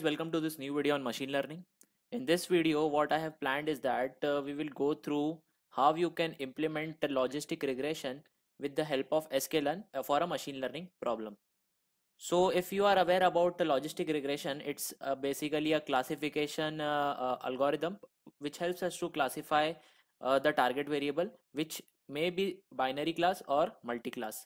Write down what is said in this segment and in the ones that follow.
welcome to this new video on machine learning. In this video, what I have planned is that we will go through how you can implement the logistic regression with the help of sklearn for a machine learning problem. So if you are aware about the logistic regression, it's basically a classification algorithm which helps us to classify the target variable, which may be binary class or multi-class.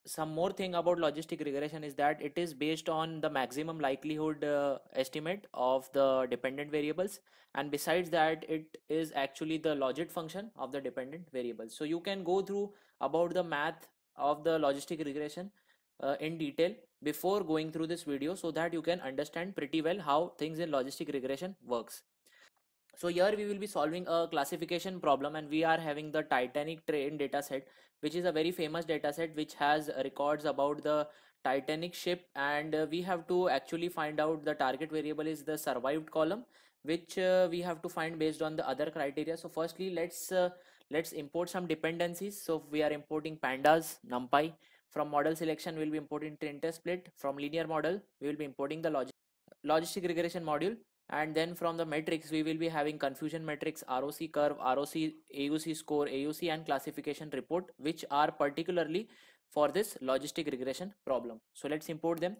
Some more thing about logistic regression is that it is based on the maximum likelihood estimate of the dependent variables, and besides that it is actually the logit function of the dependent variables. So you can go through about the math of the logistic regression in detail before going through this video, so that you can understand pretty well how things in logistic regression works. So here we will be solving a classification problem, and we are having the Titanic train dataset, which is a very famous dataset which has records about the Titanic ship, and we have to actually find out the target variable is the survived column, which we have to find based on the other criteria. So firstly, let's import some dependencies. So we are importing pandas, numpy. From model selection, we'll be importing train test split. From linear model, we will be importing the logistic regression module, and then from the metrics we will be having confusion metrics, ROC curve, ROC, AUC score, AUC, and classification report, which are particularly for this logistic regression problem. So let's import them.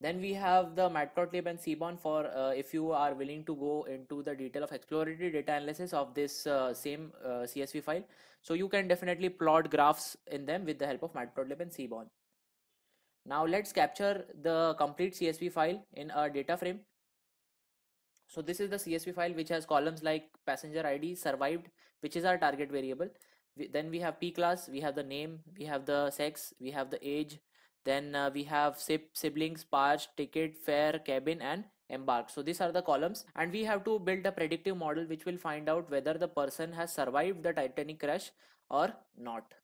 Then we have the matplotlib and seaborn for if you are willing to go into the detail of exploratory data analysis of this same CSV file. So you can definitely plot graphs in them with the help of matplotlib and seaborn. Now let's capture the complete CSV file in a data frame. So this is the CSV file which has columns like passenger ID, survived, which is our target variable. Then we have P class, we have the name, we have the sex, we have the age, then we have siblings, parch, ticket, fare, cabin, and embarked. So these are the columns, and we have to build a predictive model which will find out whether the person has survived the Titanic crash or not.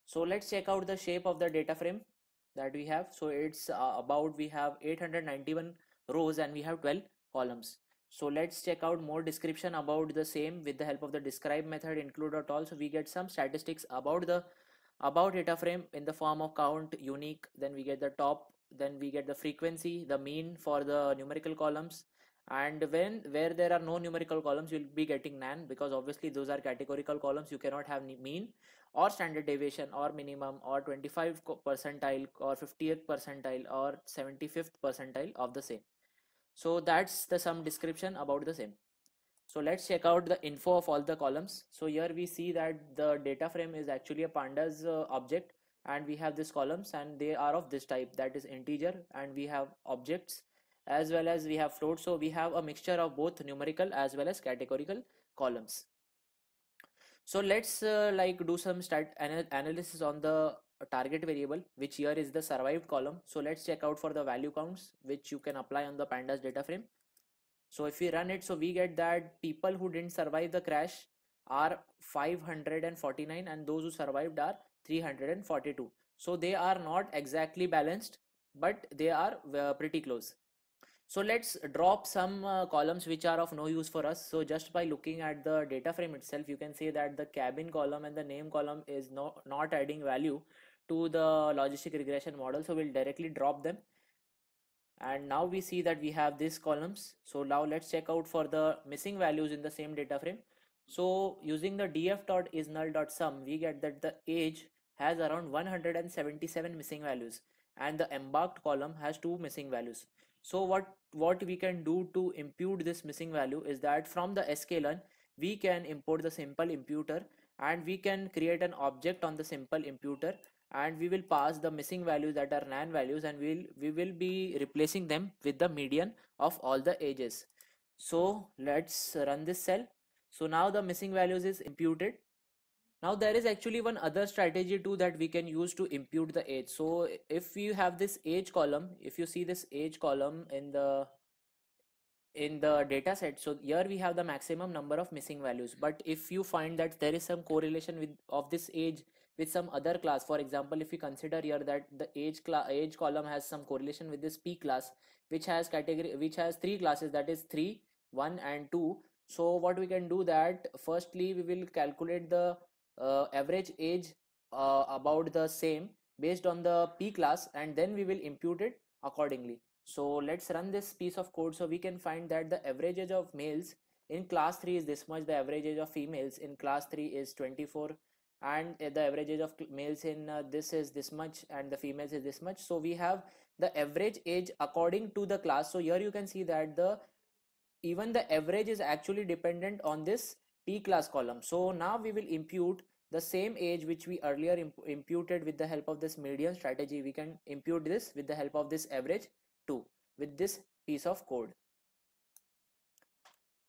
So let's check out the shape of the data frame that we have. So it's we have 891 rows and we have 12 columns. So let's check out more description about the same with the help of the describe method include.all. So we get some statistics about the data frame in the form of count, unique, then we get the top, then we get the frequency, the mean for the numerical columns, and where there are no numerical columns you'll be getting nan, because obviously those are categorical columns. You cannot have mean or standard deviation or minimum or 25th percentile or 50th percentile or 75th percentile of the same. So that's the some description about the same. So let's check out the info of all the columns. So here we see that the data frame is actually a pandas object, and we have these columns and they are of this type, that is integer, and we have objects as well as we have float. So we have a mixture of both numerical as well as categorical columns. So let's like do some analysis on the target variable, which here is the survived column. So let's check out for the value counts which you can apply on the pandas data frame. So if we run it, so we get that people who didn't survive the crash are 549 and those who survived are 342. So they are not exactly balanced, but they are pretty close. So let's drop some columns which are of no use for us. So just by looking at the data frame itself, you can say that the cabin column and the name column is not adding value to the logistic regression model. So we'll directly drop them. And now we see that we have these columns. So now let's check out for the missing values in the same data frame. So using the df.isNull.sum, we get that the age has around 177 missing values and the embarked column has 2 missing values. So what we can do to impute this missing value is that from the sklearn we can import the simple imputer, and we can create an object on the simple imputer, and we will pass the missing values that are nan values, and we will be replacing them with the median of all the ages. So let's run this cell. So now the missing values is imputed. Now there is actually one other strategy too that we can use to impute the age. So if you have this age column, if you see this age column in the data set, so here we have the maximum number of missing values. But if you find that there is some correlation of this age with some other class, for example, if we consider here that the age column has some correlation with this P class, which has 3 classes, that is 3, 1 and 2. So what we can do that firstly we will calculate the average age about the same based on the P class, and then we will impute it accordingly. So let's run this piece of code. So we can find that the average age of males in class 3 is this much, the average age of females in class 3 is 24, and the average age of males in this is this much, and the females is this much. So we have the average age according to the class. So here you can see that the even the average is actually dependent on this T class column. So now we will impute the same age which we earlier imputed with the help of this median strategy. We can impute this with the help of this average too with this piece of code.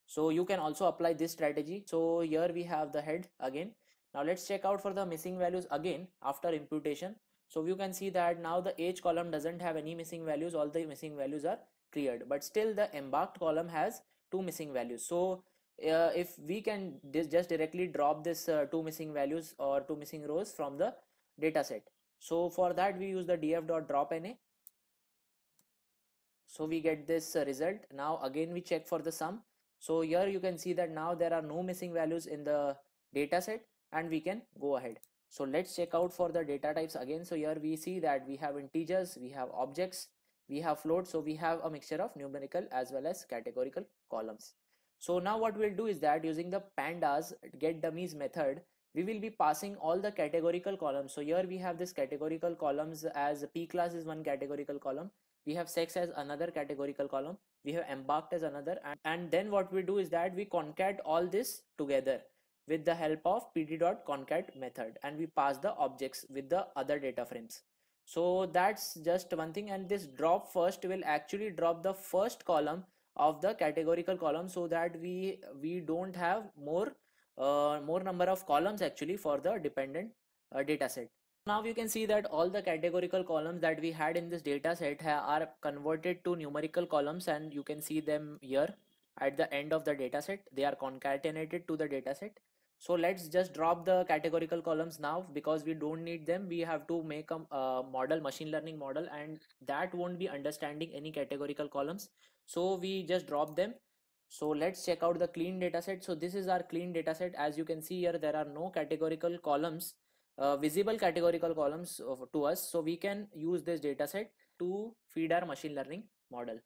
So you can also apply this strategy. So here we have the head again. Now let's check out for the missing values again after imputation. So you can see that now the age column doesn't have any missing values, all the missing values are cleared, but still the embarked column has two missing values. So if we can just directly drop this two missing values or two missing rows from the data set. So for that we use the df.drop_na. So we get this result. Now again we check for the sum. So here you can see that now there are no missing values in the data set and we can go ahead. So let's check out for the data types again. So here we see that we have integers, we have objects, we have floats. So we have a mixture of numerical as well as categorical columns. So now what we'll do is that using the pandas get dummies method, we will be passing all the categorical columns. So here we have this categorical columns as p class is one categorical column, we have sex as another categorical column, we have embarked as another, and then what we do is that we concat all this together with the help of pd.concat method, and we pass the objects with the other data frames. So that's just one thing, and this drop first will actually drop the first column of the categorical column so that we don't have more number of columns actually for the dependent data set. Now you can see that all the categorical columns that we had in this data set are converted to numerical columns, and you can see them here at the end of the data set. They are concatenated to the data set. So let's just drop the categorical columns now because we don't need them. We have to make a model, machine learning model, and that won't be understanding any categorical columns. So we just drop them. So let's check out the clean data set. So this is our clean data set. As you can see here, there are no categorical columns, visible categorical columns to us. So we can use this data set to feed our machine learning model.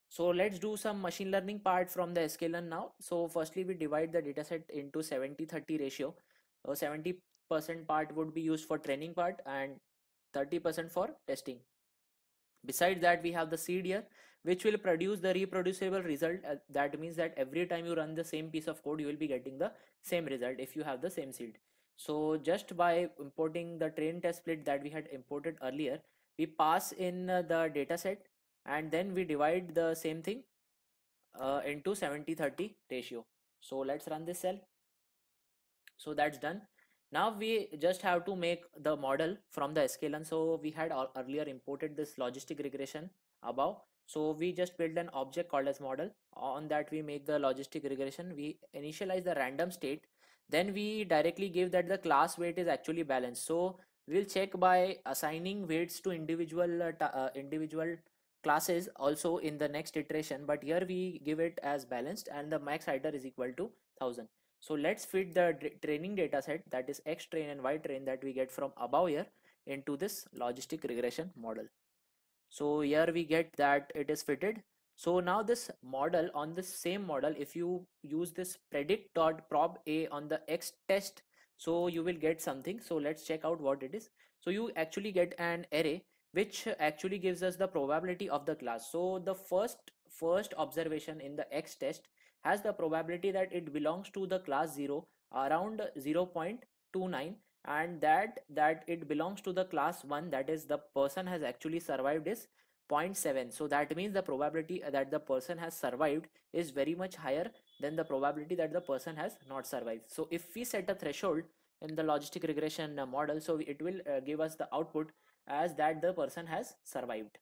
So let's do some machine learning part from the sklearn now. So firstly we divide the dataset into 70-30 ratio. 70% part would be used for training part and 30% for testing. Besides that, we have the seed here which will produce the reproducible result. That means that every time you run the same piece of code you will be getting the same result if you have the same seed. So just by importing the train test split that we had imported earlier, we pass in the data set and then we divide the same thing into 70-30 ratio. So let's run this cell. So that's done. Now we just have to make the model from the sklearn. So we had earlier imported this logistic regression above. So we just build an object called as model. On that we make the logistic regression. We initialize the random state. Then we directly give that the class weight is actually balanced. So we'll check by assigning weights to individual classes also in the next iteration, but here we give it as balanced and the max iter is equal to 1000. So let's fit the training data set, that is X train and Y train, that we get from above here into this logistic regression model. So here we get that it is fitted. So now this model, on this same model, if you use this predict.proba on the X test, so you will get something. So let's check out what it is. So you actually get an array which actually gives us the probability of the class. So the first observation in the X test has the probability that it belongs to the class 0 around 0.29, and that it belongs to the class 1, that is the person has actually survived, is 0.7. So that means the probability that the person has survived is very much higher than the probability that the person has not survived. So if we set a threshold in the logistic regression model, so it will give us the output as that the person has survived.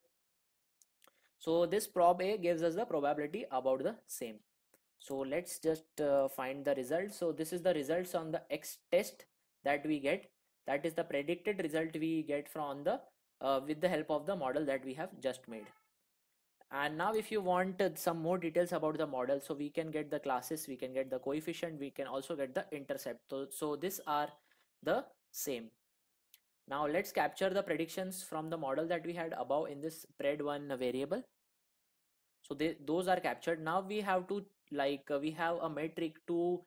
So this proba gives us the probability about the same. So let's just find the result. So this is the results on the X test that we get. That is the predicted result we get from the with the help of the model that we have just made. And now if you want some more details about the model, so we can get the classes, we can get the coefficient, we can also get the intercept. So these are the same. Now let's capture the predictions from the model that we had above in this pred1 variable. So those are captured. Now we have to we have a metric to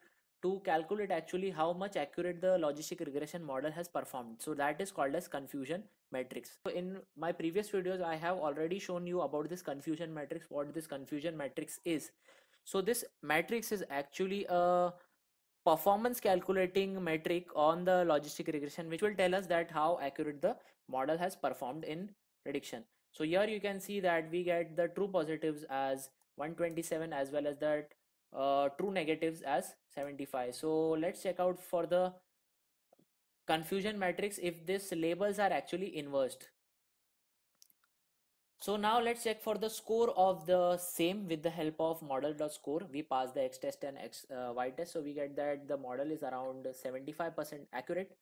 calculate actually how much accurate the logistic regression model has performed. So that is called as confusion matrix. So in my previous videos I have already shown you about this confusion matrix, what this confusion matrix is. So this matrix is actually a performance calculating metric on the logistic regression, which will tell us that how accurate the model has performed in prediction. So here you can see that we get the true positives as 127 as well as the true negatives as 75. So let's check out for the confusion matrix if these labels are actually inversed. So now let's check for the score of the same with the help of model.score. We pass the X test and Y test, so we get that the model is around 75% accurate.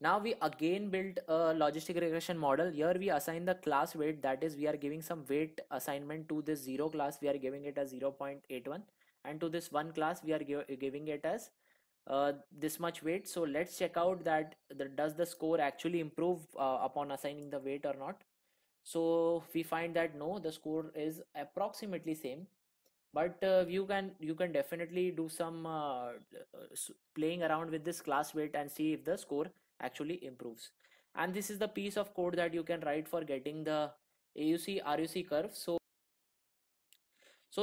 Now we again built a logistic regression model. Here we assign the class weight, that is we are giving some weight assignment to this 0 class, we are giving it as 0.81, and to this 1 class we are giving it as this much weight. So let's check out that does the score actually improve upon assigning the weight or not. So we find that no, the score is approximately same, but you can definitely do some playing around with this class weight and see if the score actually improves. And this is the piece of code that you can write for getting the AUC RUC curve. So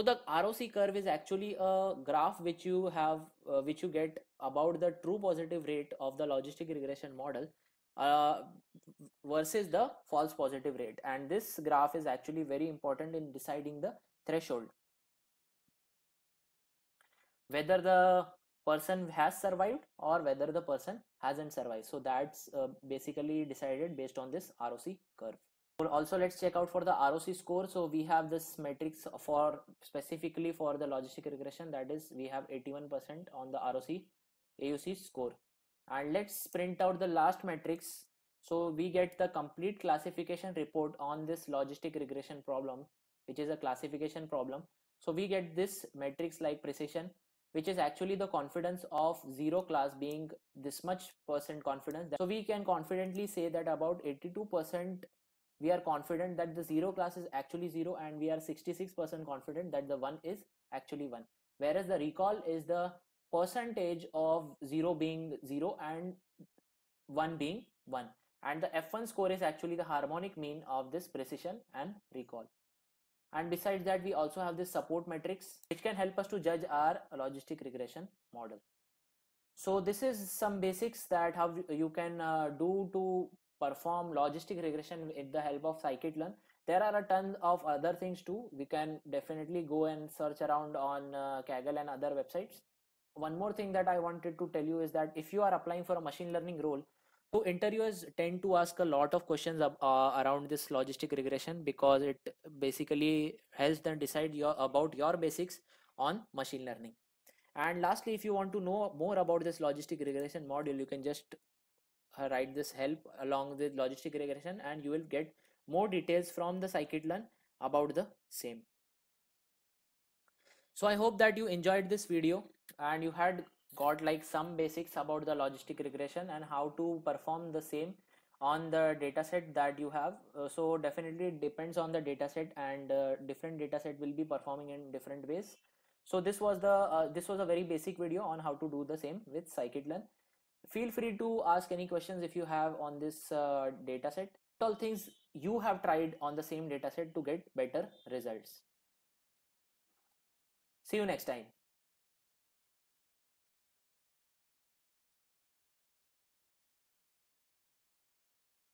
the ROC curve is actually a graph which you have which you get about the true positive rate of the logistic regression model uh, versus the false positive rate, and this graph is actually very important in deciding the threshold, whether the person has survived or whether the person hasn't survived. So that's basically decided based on this ROC curve. Also let's check out for the ROC score. So we have this matrix for specifically for the logistic regression, that is we have 81% on the ROC AUC score. And let's print out the last matrix. So we get the complete classification report on this logistic regression problem, which is a classification problem. So we get this matrix like precision, which is actually the confidence of 0 class being this much percent confidence. So we can confidently say that about 82% we are confident that the 0 class is actually 0, and we are 66% confident that the 1 is actually 1. Whereas the recall is the percentage of 0 being 0 and 1 being 1. And the F1 score is actually the harmonic mean of this precision and recall. And besides that, we also have this support matrix which can help us to judge our logistic regression model. So this is some basics that how you can do to perform logistic regression with the help of scikit-learn. There are a ton of other things too. We can definitely go and search around on Kaggle and other websites. One more thing that I wanted to tell you is that if you are applying for a machine learning role, so interviewers tend to ask a lot of questions around this logistic regression, because it basically helps them decide about your basics on machine learning. And lastly, if you want to know more about this logistic regression module, you can just write this help along with logistic regression, and you will get more details from the scikit-learn about the same. So I hope that you enjoyed this video and you had got like some basics about the logistic regression and how to perform the same on the dataset that you have. So definitely it depends on the dataset, and different dataset will be performing in different ways. So this was a very basic video on how to do the same with scikit-learn. Feel free to ask any questions if you have on this dataset. All things you have tried on the same dataset to get better results. See you next time.